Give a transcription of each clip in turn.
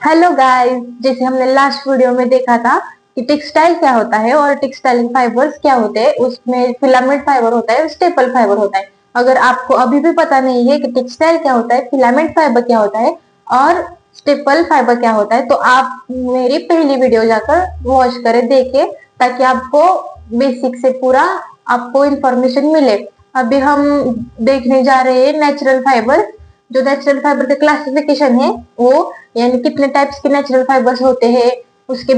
Hello guys, जैसे हमने last video में देखा था कि टेक्सटाइल क्या होता है और टेक्सटाइल फाइबर्स क्या होते हैं। उसमें फिलामेंट फाइबर होता है, स्टेपल फाइबर होता है। अगर आपको अभी भी पता नहीं है कि टेक्सटाइल क्या होता है, फिलामेंट फाइबर क्या होता है और स्टेपल फाइबर क्या होता है, तो आप मेरी पहली वीडियो जाकर वॉच करें, देखें, ताकि आपको बेसिक से पूरा आपको इंफॉर्मेशन मिले। अभी हम देखने जा रहे हैं नेचुरल फाइबर। जो नेचुरल फाइबर का क्लासिफिकेशन है वो, यानी कितने टाइप्स के नेचुरल फाइबर्स होते हैं, उसके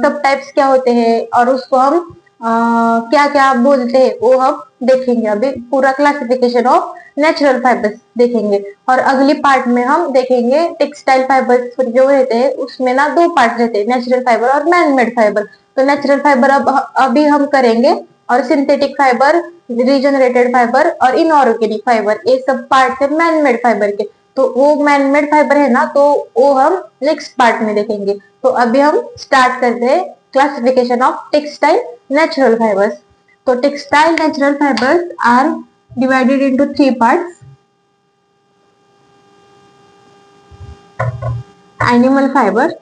सब टाइप्स क्या होते हैं और उसको हम क्या क्या बोलते हैं, वो हम देखेंगे। अभी पूरा क्लासिफिकेशन ऑफ नेचुरल फाइबर्स देखेंगे और अगली पार्ट में हम देखेंगे टेक्सटाइल फाइबर्स जो रहते हैं। उसमें ना दो पार्ट रहते हैं, नेचुरल फाइबर और मैन मेड फाइबर। तो नेचुरल फाइबर अब अभी हम करेंगे, और सिंथेटिक फाइबर, रीजनरेटेड फाइबर और इनऑर्गेनिक फाइबर, ये सब पार्ट है मैन मेड फाइबर के। तो वो मैन मेड फाइबर है ना, तो वो हम नेक्स्ट पार्ट में देखेंगे। तो अभी हम स्टार्ट करते हैं classification of textile natural fibres. तो textile natural fibres are divided into three parts: animal fibre,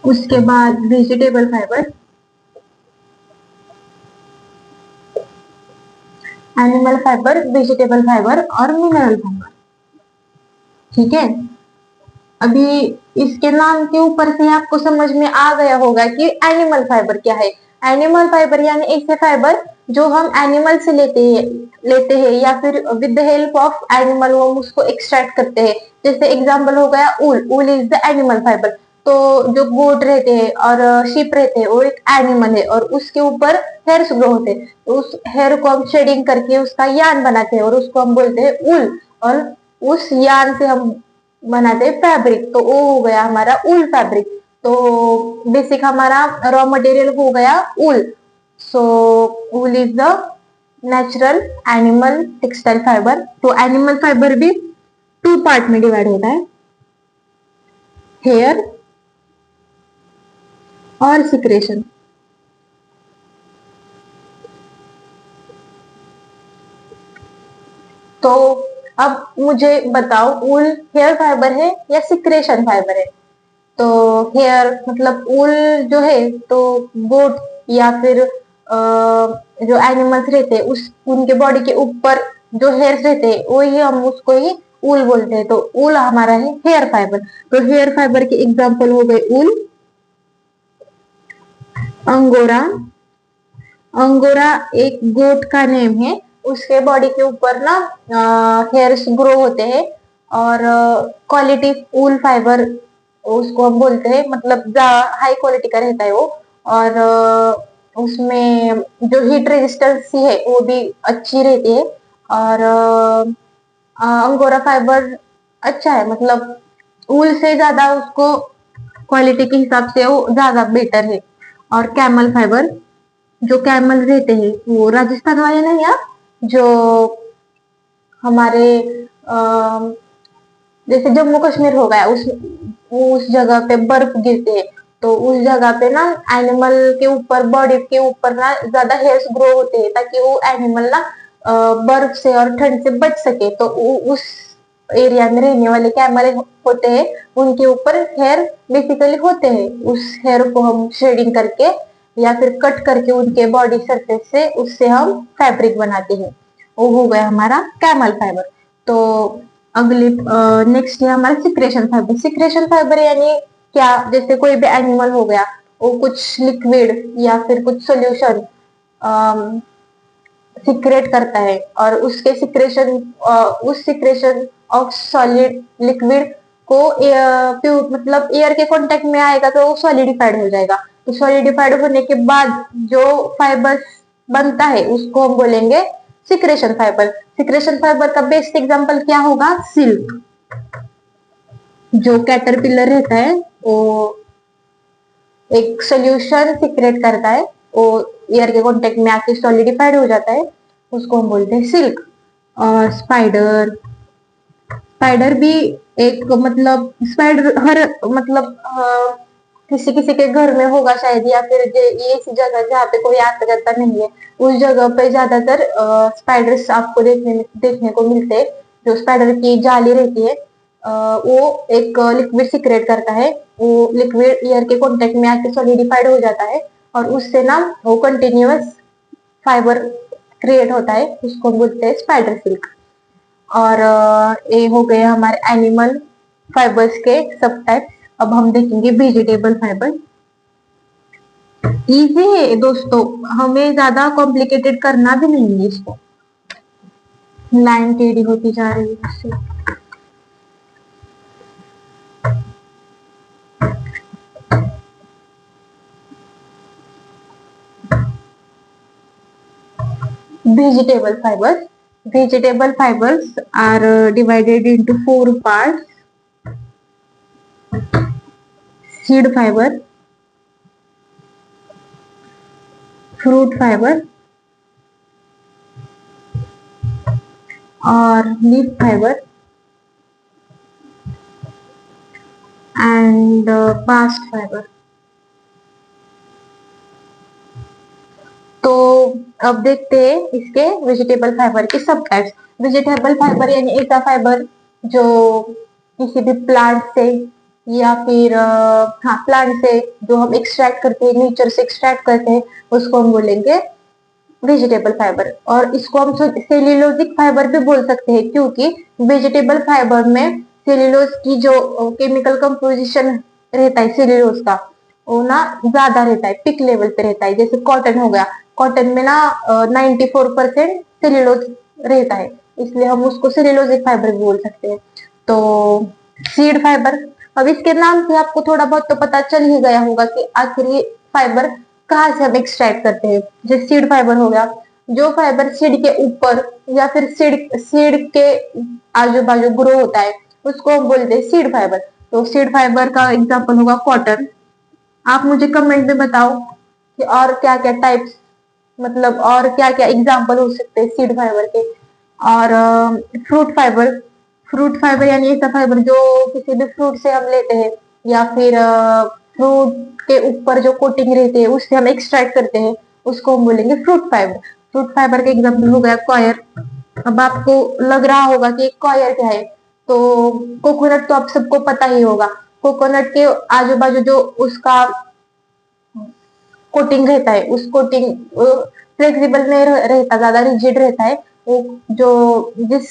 उसके बाद vegetable fibre, animal fibre, vegetable fibre और मिनरल फाइबर। ठीक है। अभी इसके नाम के ऊपर से आपको समझ में आ गया होगा कि एनिमल फाइबर क्या है। एनिमल फाइबर यानी ऐसे फाइबर जो हम एनिमल से लेते हैं या फिर with the help of animal हम उसको एक्सट्रैक्ट करते हैं। जैसे एग्जांपल हो गया ऊल। ऊल इज द एनिमल फाइबर। तो जो गोट रहते हैं और शीप रहते हैं वो एक एनिमल है, और उसके ऊपर हेयर्स ग्रो होते हैं। तो उस हेयर को हम शेडिंग करके उसका यान बनाते हैं और उसको हम बोलते हैं ऊल। और उस यान से हम बनाते हैं फैब्रिक, तो वो हो गया हमारा ऊल फैब्रिक। तो बेसिक हमारा रॉ मटेरियल हो गया wool. So wool is the natural animal textile fibre. तो एनिमल फाइबर भी टू पार्ट में डिवाइड होता है: हेयर और सिक्रेशन। तो अब मुझे बताओ, ऊल हेयर फाइबर है या सिक्रेशन फाइबर है? तो हेयर मतलब ऊल जो है, तो गोट या फिर जो एनिमल्स रहते हैं उस उनके बॉडी के ऊपर जो हेयर्स रहते हैं वही हम उसको ही ऊल बोलते हैं। तो ऊल हमारा है हेयर फाइबर। तो हेयर फाइबर के एग्जांपल हो गए ऊल, अंगोरा। अंगोरा एक गोट का नेम है। उसके बॉडी के ऊपर ना हेयर्स ग्रो होते हैं, और क्वालिटी ऊल फाइबर उसको हम बोलते हैं, मतलब हाई क्वालिटी का रहता है वो। और उसमें जो हीट रेजिस्टेंसी है वो भी अच्छी रहती है। और अंगोरा फाइबर अच्छा है, मतलब ऊल से ज्यादा उसको क्वालिटी के हिसाब से वो ज्यादा बेटर है। और कैमल फाइबर, जो कैमल रहते हैं वो राजस्थान वाले नहीं, आप जो हमारे जैसे जम्मू कश्मीर हो गया, उस जगह पे बर्फ गिरते हैं। तो उस जगह पे ना एनिमल के ऊपर, बॉडी के ऊपर ना ज्यादा हेयर्स ग्रो होते हैं, ताकि वो एनिमल ना बर्फ से और ठंड से बच सके। तो उस एरिया में रहने वाले कैमल होते हैं, उनके ऊपर हेयर बेसिकली होते हैं। उस हेयर को हम शेडिंग करके या फिर कट करके उनके बॉडी सरफेस से उससे हम फैब्रिक बनाते हैं। वो हो गया हमारा कैमल फाइबर। तो अगले नेक्स्ट है हमारा सिक्रेशन फाइबर। सिक्रेशन फाइबर यानी क्या? जैसे कोई भी एनिमल हो गया, वो कुछ लिक्विड या फिर कुछ सोल्यूशन सिक्रेट करता है, और उसके सिक्रेशन उस सिक्रेशन ऑफ सॉलिड लिक्विड को मतलब एयर के कांटेक्ट में आएगा तो वो सॉलिडिफाइड हो जाएगा। तो सॉलिडिफाइड होने के बाद जो फाइबर बनता है उसको हम बोलेंगे सिक्रेशन फाइबर। सिक्रेशन फाइबर का बेस्ट एग्जांपल क्या होगा? सिल्क। जो कैटरपिलर रहता है वो एक सोल्यूशन सिक्रेट करता है, वो एयर के कांटेक्ट में आके सॉलिडिफाइड हो जाता है, उसको हम बोलते हैं सिल्क। और स्पाइडर, स्पाइडर भी एक, मतलब स्पाइडर हर, मतलब किसी किसी के घर में होगा शायद, या फिर ये ऐसी जगह जहाँ पे कोई आता जाता नहीं है, उस जगह पे ज्यादातर स्पाइडर्स आपको देखने को मिलते हैं। जो स्पाइडर की जाली रहती है वो एक लिक्विड सिक्रेट करता है। वो लिक्विड एयर के कांटेक्ट में आके सॉलिडिफाइड हो जाता है और उससे ना वो कंटिन्यूअस फाइबर क्रिएट होता है, उसको बोलते हैं स्पाइडर सिल्क। और ये हो गए हमारे एनिमल फाइबर्स के सब टाइप्स। अब हम देखेंगे वेजिटेबल फाइबर। इजी है दोस्तों, हमें ज्यादा कॉम्प्लिकेटेड करना भी नहीं है इसको। लाइन टेढ़ी होती जा रही है इससे। Vegetable fibers. Vegetable fibers are divided into four parts: seed fiber, fruit fiber, और leaf fiber and bast fiber. तो अब देखते हैं इसके वेजिटेबल फाइबर के सब टाइप्स। वेजिटेबल फाइबर यानी ऐसा फाइबर जो किसी भी प्लांट से या फिर हाँ प्लांट से जो हम एक्सट्रैक्ट करते हैं, नेचर से एक्सट्रैक्ट करते हैं, उसको हम बोलेंगे वेजिटेबल फाइबर। और इसको हम सेल्यूलोजिक फाइबर भी बोल सकते हैं, क्योंकि वेजिटेबल फाइबर में सेल्यूलोज की जो केमिकल कंपोजिशन रहता है सेल्यूलोज का, वो ना ज्यादा रहता है, पिक लेवल पे रहता है। जैसे कॉटन हो गया, कॉटन में ना 94% सेल्यूलोज रहता है, इसलिए हम उसको सेल्यूलोजिक फाइबर भी बोल सकते हैं। तो सीड फाइबर, अब इसके नाम से आपको थोड़ा बहुत तो पता चल ही गया होगा कि आखिर ये फाइबर कहाँ से हम एक्सट्रैक्ट करते हैं। जैसे सीड फाइबर हो गया, जो फाइबर सीड के ऊपर या फिर सीड सीड के आजू बाजू ग्रो होता है, उसको हम बोलते हैं सीड फाइबर। तो सीड फाइबर का एग्जांपल होगा कॉटन। आप मुझे कमेंट में बताओ कि और क्या क्या टाइप्स, मतलब और क्या क्या एग्जांपल हो सकते हैं सीड फाइबर के। और फ्रूट फाइबर, फ्रूट फाइबर यानी ऐसा फाइबर जो किसी भी फ्रूट से हम लेते हैं या फिर फ्रूट के ऊपर जो कोटिंग रहती है उससे हम एक्सट्रैक्ट करते हैं, उसको हम बोलेंगे फ्रूट फाइबर। फ्रूट फाइबर का एग्जांपल हो गया कॉयर। अब आपको लग रहा होगा कि कॉयर क्या है, तो कोकोनट तो आप सबको पता ही होगा। कोकोनट के आजू बाजू जो उसका कोटिंग रहता है, उस कोटिंग फ्लेक्सिबल नहीं रहता, ज्यादा रिजिड रहता है। वो जो जिस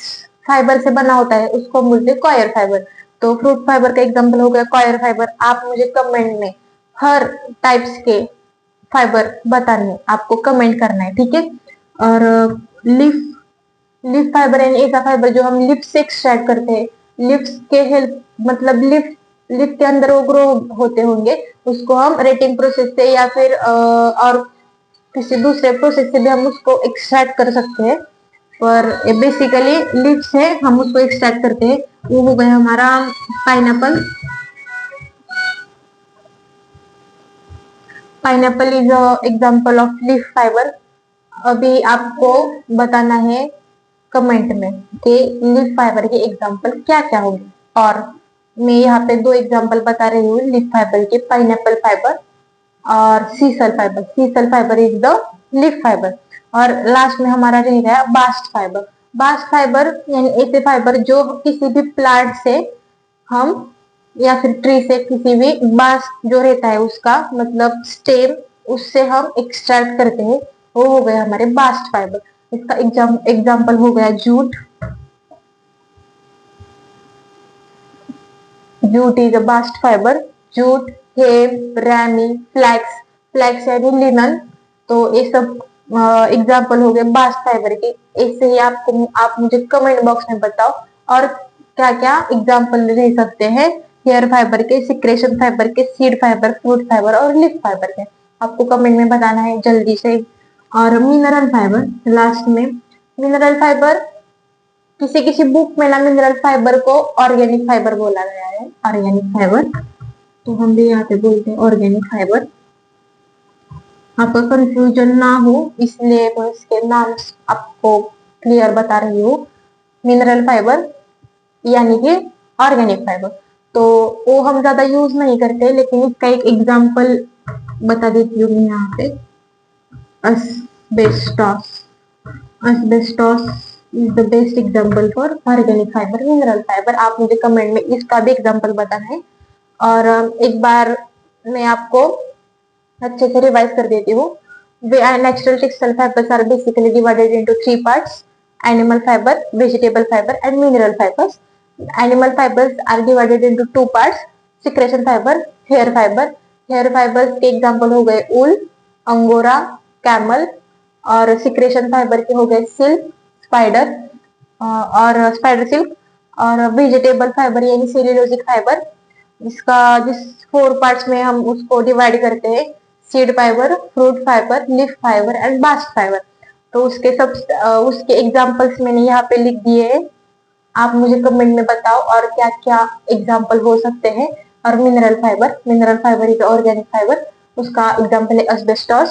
फाइबर से बना होता है उसको हम बोलते हैं कॉयर फाइबर। तो फ्रूट फाइबर का एग्जांपल हो गया कॉयर फाइबर। आप मुझे कमेंट में हर टाइप्स के फाइबर बताने हैं, आपको कमेंट करना है, ठीक है। और लीफ, लीफ फाइबर यानी ऐसा फाइबर जो हम लिप से एक्सट्रैक्ट करते हैं। लिप्स के हेल्प, मतलब लिप लिप के अंदर वो ग्रो होते होंगे, उसको हम रेटिंग प्रोसेस से या फिर और किसी दूसरे प्रोसेस से भी हम उसको एक्सट्रैक्ट कर सकते हैं। पर बेसिकली लिप्स है, हम उसको एक्सट्रैक्ट करते हैं। वो हो गया हमारा pineapple. Pineapple is example of leaf fibre. अभी आपको बताना है कमेंट में कि लीफ फाइबर के एग्जांपल क्या क्या होंगे। और मैं यहाँ पे दो एग्जांपल बता रही हूँ लीफ फाइबर के, पाइनएप्पल फाइबर और sisal fibre. Sisal fibre is the leaf fibre. और लास्ट में हमारा रह गया बास्ट फाइबर। बास्ट फाइबर यानी ऐसे फाइबर जो किसी भी प्लांट से हम या फिर ट्री से किसी भी बास्ट जो रहता है उसका मतलब स्टेम, उससे हम एक्सट्रैक्ट करते हैं, वो हो गए हमारे बास्ट फाइबर। इसका एग्जाम्पल हो गया jute. Jute is a bast fibre. Jute, hemp, ramie, flax, flax यानी लिनन। तो ये सब एग्जाम्पल हो गए बास्ट फाइबर के। ऐसे ही आपको आप मुझे कमेंट बॉक्स में बताओ और क्या क्या एग्जाम्पल रह सकते हैं हेयर फाइबर के, सिक्रेशन फाइबर के, सीड फाइबर, फ्रूट फाइबर और लिफ फाइबर के। आपको कमेंट में बताना है जल्दी से। और मिनरल फाइबर लास्ट में। मिनरल फाइबर किसी किसी बुक में ना मिनरल फाइबर को ऑर्गेनिक फाइबर बोला गया है, ऑर्गेनिक फाइबर। तो हम भी यहाँ पे बोलते हैं ऑर्गेनिक फाइबर। आपका कंफ्यूजन ना हो इसलिए मैं इसके नाम आपको क्लियर बता रही हूँ। मिनरल फाइबर यानी कि ऑर्गेनिक फाइबर, तो वो हम ज्यादा यूज नहीं करते, लेकिन इसका एक एग्जांपल बता देती हूँ मैं यहाँ पे। asbestos, asbestos the best example for organic fibre, mineral fibre. आप मुझे कमेंट में इसका भी एग्जाम्पल बताना है। और एक बार मैं आपको अच्छे से रिवाइज कर देती हूँ। Natural textile fibers are basically divided into three parts: animal fiber, vegetable fiber, and mineral fibers. Animal fibers are divided into two parts: secretion fiber, hair fiber. Hair fibers के एग्जाम्पल हो गए ऊल, angora, camel. और secretion fibre के हो गए silk, spider और spider silk. और vegetable fibre यानी सेल्यूलोजिक फाइबर, जिस 4 पार्ट्स में हम उसको डिवाइड करते हैं: seed fibre, fruit fibre, leaf fibre and bast fibre. तो उसके एग्जांपल्स मैंने यहाँ पे लिख दिए हैं। आप मुझे कमेंट में बताओ और क्या क्या एग्जांपल हो सकते हैं। और mineral fibre is organic fibre, उसका एग्जांपल है asbestos।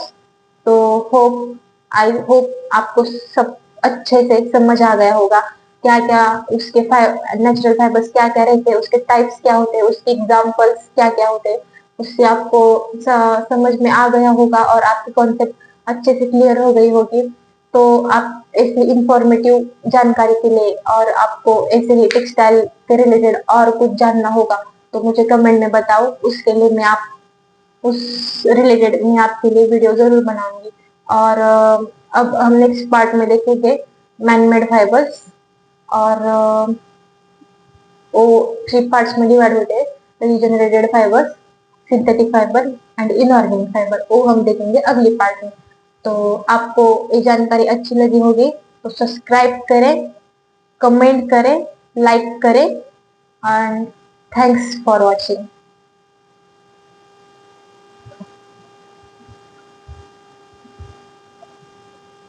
तो आई होप आपको सब अच्छे से समझ आ गया होगा क्या क्या उसके नेचुरल फाइबर्स क्या क्या रहते हैं, उसके टाइप्स क्या होते हैं, उसके एग्जांपल्स क्या क्या होते हैं। उससे आपको समझ में आ गया होगा और आपकी कॉन्सेप्ट अच्छे से क्लियर हो गई होगी। तो आप ऐसे इंफॉर्मेटिव जानकारी के लिए और आपको ऐसे ही टेक्सटाइल के रिलेटेड और कुछ जानना होगा तो मुझे कमेंट में बताओ। उसके लिए मैं आप उस रिलेटेड मैं आपके लिए वीडियो जरूर बनाऊंगी। और अब हम नेक्स्ट पार्ट में देखेंगे मैनमेड फाइबर्स। और वो 3 पार्ट्स में डिवाइड होते हैं: regenerated fibres, synthetic fibre and inorganic fibre. वो हम देखेंगे अगली पार्ट में। तो आपको ये जानकारी अच्छी लगी होगी तो सब्सक्राइब करें, कमेंट करें, लाइक करें। And thanks for watching.